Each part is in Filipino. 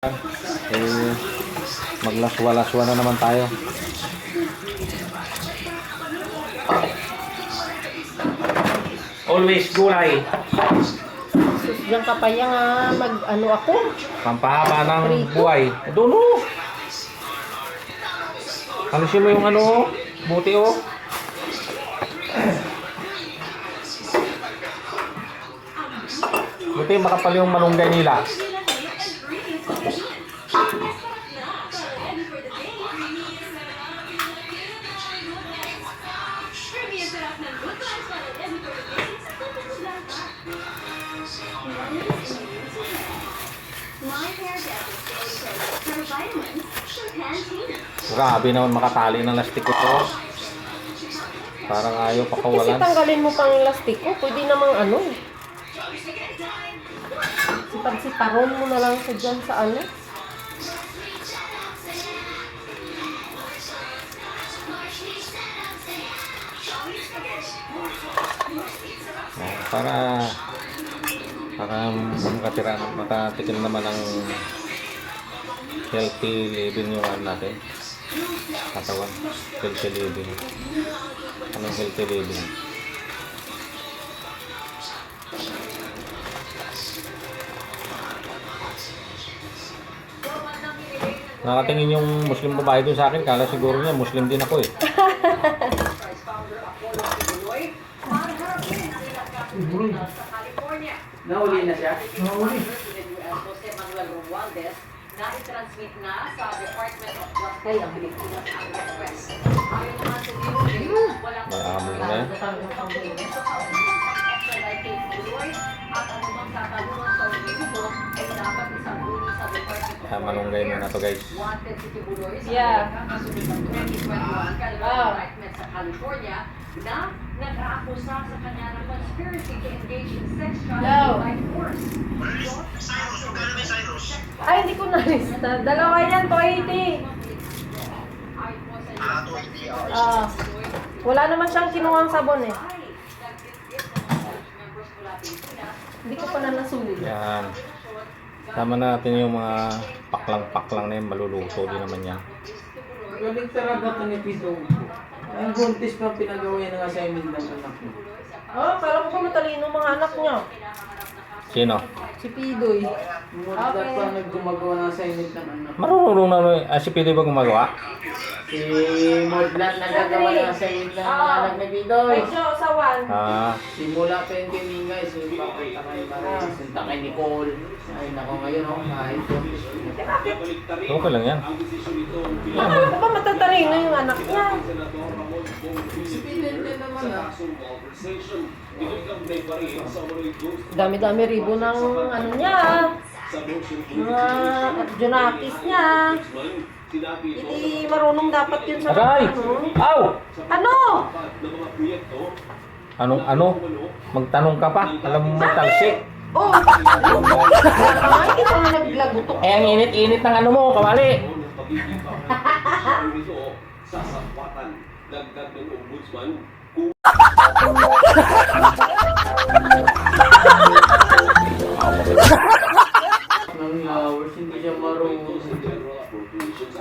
Eh, maglaswa-laswa na naman tayo. Always gulay. Diyan ka pa yang mag-ano ako? Pampahaba ng Prito? buhay. Doon o. Alisin mo yung ano, buti o. Buti makapal yung malunggay nila. Grabe naman makatali ng lastik ko to. Parang ayaw Kasi pakawalan. tanggalin mo pang elastic ko. Pwede namang ano eh. Sipag-siparon mo na lang sa dyan sa ano. Para makatikim naman ng healthy living yung ano natin. Katawan. Healthy living. Anong healthy living? Nakatingin yung Muslim babae doon sa akin. Kala siguro niya Muslim din ako eh. Nahuli na siya? Nahuli. Jose Manuel Romualdez na i-transmit na sa Department of Justice ng Pilipinas ang request. Ayon naman sa DOJ, walang Maraming na yan. at anumang katanungan sa review ay dapat isambuni sa Department of Malunggay mo na to guys. Wanted si Tibuloy sa Yeah. kasunod ng 2021 Calvary indictment sa California na nag-aakusa sa kanya ng conspiracy to engage in sex trafficking by force. Ay, hindi ko na-lista. Dalawa yan, 280. Wala naman siyang kinuhang sabon eh. Hindi ko pa na nasulit. Yan. Tama natin yung mga paklang-paklang na yung maluluto din naman yan. Galing talaga ito ni Pito. Ang buntis pa pinagawa yan ng assignment ng anak mo. Oh, kala ko pa matalino mga anak niya. Sino? Si Pidoy. Dapat pa naggumagawa ng assignment ng anak. Marunong na si Pito ba gumagawa? Si Modlat nagagawa ng assignment ng mga anak ni Pitoy. Ay, Joe, sawan. Simula pa yung tiningay, pakita kay Maris, sinta kay Nicole. Ay nako ngayon ako, kahit buntis. Okay lang yan. Akala ko ba matatalino yung anak niya. Si Pinente naman Dami-dami ribo ng ano niya. Mga Junakis niya. Hindi marunong dapat yun sa Aray! Aw! Ano? Ano? Magtanong ka pa? Alam mo magtalsik? Oh! Ay, hindi pa nga naglagutok. Eh, ang init-init ng ano mo, kawali. ng hours, hindi siya marunong.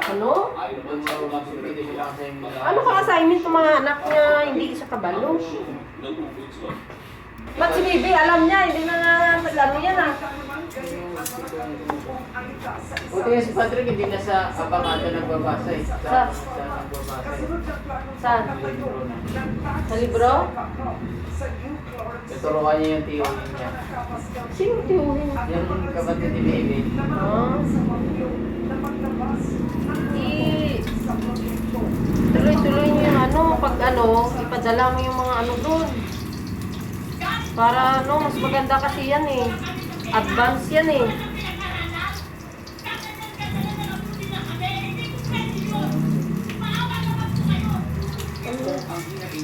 Ano? Hindi siya assignment. Ano kang assignment ng mga anak niya? Hindi siya kabalo. Ba't si Bibi, alam niya, hindi na nga ano yan ah. Buti nga si Patrick hindi na sa abangada nagbabasa eh. Sa nagbabasa eh. Saan? Sa libro? Tuturuan niya yung theory niya. Sino tiyuhin? Yung kapatid ni Baby. Ah. Tuloy-tuloy niyo yung ano, pag ano, ipadala mo yung mga ano doon. Para ano, mas maganda kasi yan eh. Advance yan eh.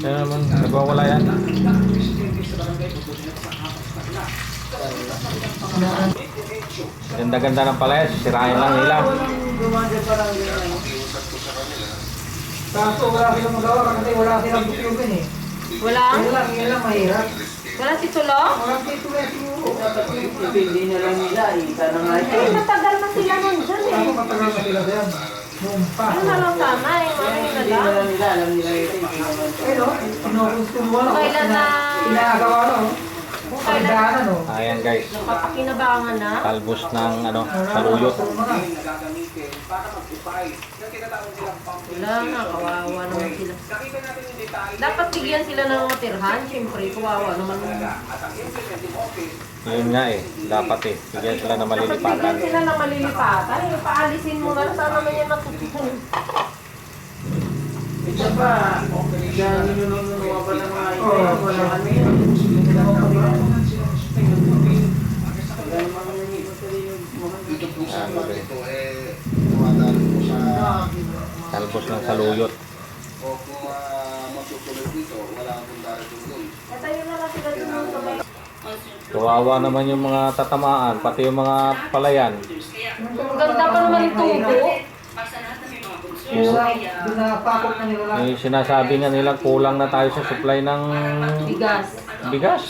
Kaya naman, nagwawala yan. Ganda-ganda ng palayas, sirahin lang nila. Gumanda parang ganyan. Kaso wala silang magawa kasi wala silang bukyugan eh. Wala? Yan lang mahirap. Wala si Tulo? Walang titulo siguro. Dapat hindi na lang nila, isa na nga ito. Eh, matagal na sila nun dyan. sila yan. Noong pa. Ano na lang sana, yung ano Hindi na na lang. nila, alam nila ito. Hindi naman. Eh no, kinukustumo na. Kailan na, Pinagawa no. kung kailan Pagdaanan no. Ayan guys, napapakinabangan na. talbos ng ano, saluyot. Wala na, kawawa naman sila. Dapat bigyan sila ng matirhan, siyempre, kawawa naman. Yun nga eh, dapat eh. Bigyan sila na Dapat malilipatan. bigyan sila ng malilipatan, paalisin mo na, saan naman yan natutunan? Ito pa, siya ninununuwa pa ng mga ito. Oo. Wala kami yun. Dito po sa Ah, okay. ito, tumatalo po sa Talbos ng saluyot. o kung matutuloy dito, wala akong darating doon. Katayo na lang sila dun sa may... Kawawa naman yung mga tatamaan, pati yung mga palayan. Ang ganda pa naman yung tubo. Doon na pakot na nila lang. May sinasabi nga nila kulang na tayo sa supply ng Bigas. bigas.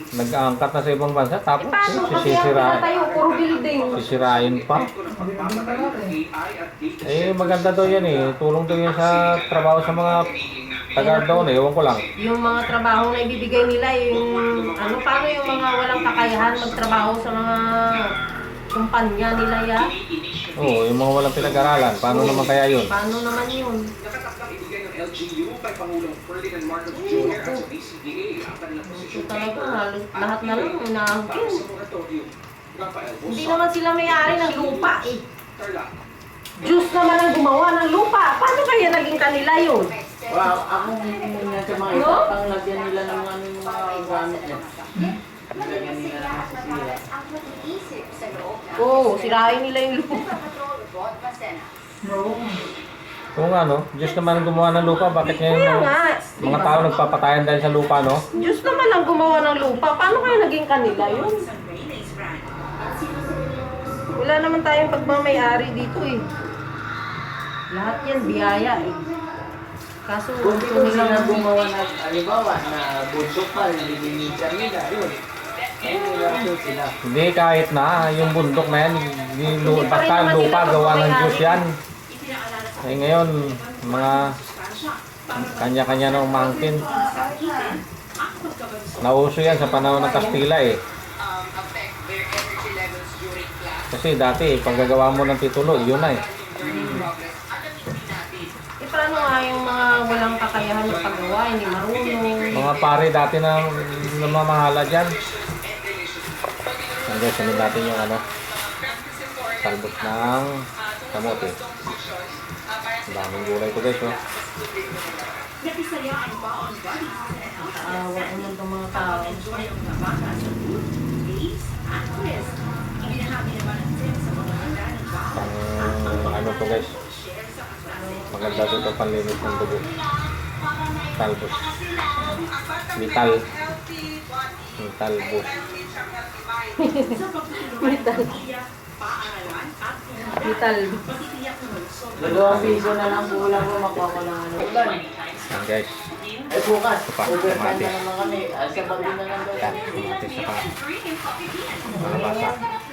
Nag-aangkat na sa ibang bansa, Eh, tapos paano kasi ang sisirain. tayo, puro building. Sisirain pa. Mabibigyan ka natin. Eh, maganda daw yan eh. Tulong daw yan sa trabaho sa mga taga doon eh. Ewan ko lang. Yung mga trabaho na ibibigay nila, yung ano, paano yung mga walang kakayahan magtrabaho sa mga kumpanya nila ya? Oo, yung mga walang pinag-aralan. Paano naman kaya yun? Paano naman yun? Ito talaga, halos lahat na lang inaangkin. Hindi naman sila may-ari ng lupa eh. Diyos naman ang gumawa ng lupa. Paano kaya naging kanila yun? Wow, ako nga sa mga No? ito, pang lagyan nila ng ano yung mga gamit niya. Lagyan nila ng sisira. Oo, sirain nila yung lupa. Oo. Kung ano, Diyos naman ang gumawa ng lupa. Bakit ngayon Kaya nga, mga tao nagpapatayan dahil sa lupa, no? Diyos naman ang gumawa ng lupa. Paano kaya naging kanila yun? Wala naman tayong pagmamayari dito eh. Lahat yan biyaya eh. Kaso Kung gusto dito sila nilang gumawa na, halimbawa, na bundok pa, nililinisan nila, yun. Ayun nila sila. Hindi, kahit na, yung bundok na yan, basta lupa, gawa ng Diyos yan. Eh ngayon, mga kanya-kanya na umangkin. Nauso yan sa panahon ng Kastila eh. Kasi dati, pag gagawa mo ng titulo, yun na eh. paano nga yung mga walang kakayahan ng paggawa, hindi marunong. Mga pare dati na namamahala dyan. Hanggang sunod natin yung ano, talbot ng kamote. Ang daming gulay ko guys, oh. Awa naman itong mga tao. Ano to guys, maganda dito panlinis ng dugo. Talbos. Vital boost. Vital. Dalawang piso na lang kulang ko makuha ko ng ano. Ulan. Yan guys, Eh bukas, Ito pa, overtime na kamatis. naman kami. Sa bago na lang daw yan, kami. kumatis sa kalabasa.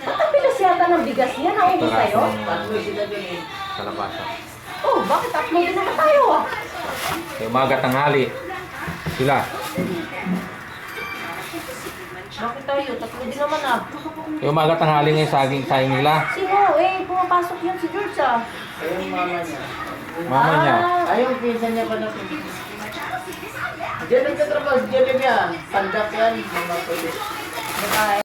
Ba't ang bilis yata ng bigas niya? Naubos tayo? Tatlo sila dun eh. Kalabasa. Oh, bakit tatlo din naman tayo ah? Yung umaga tanghali, sila. Bakit tayo? Tatlo din naman ah. Yung umaga tanghali ngayon saging nila. Sino? Eh, pumapasok yan si George ah. Ayun mama niya. Mama niya. Ayun, pinsan niya pa na. Diyan nagtatrabaho, diyan niya. Pandak yan, mga pwede. Baka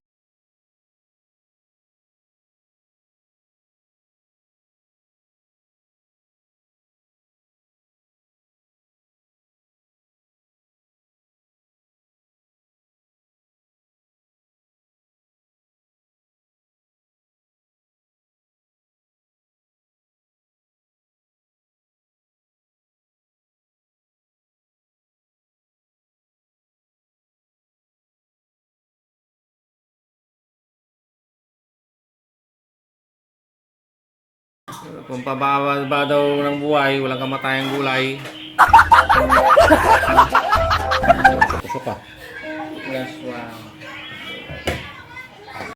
Kung pababa ba daw ng buhay, walang kamatayang gulay. Tusok ka. Plus one.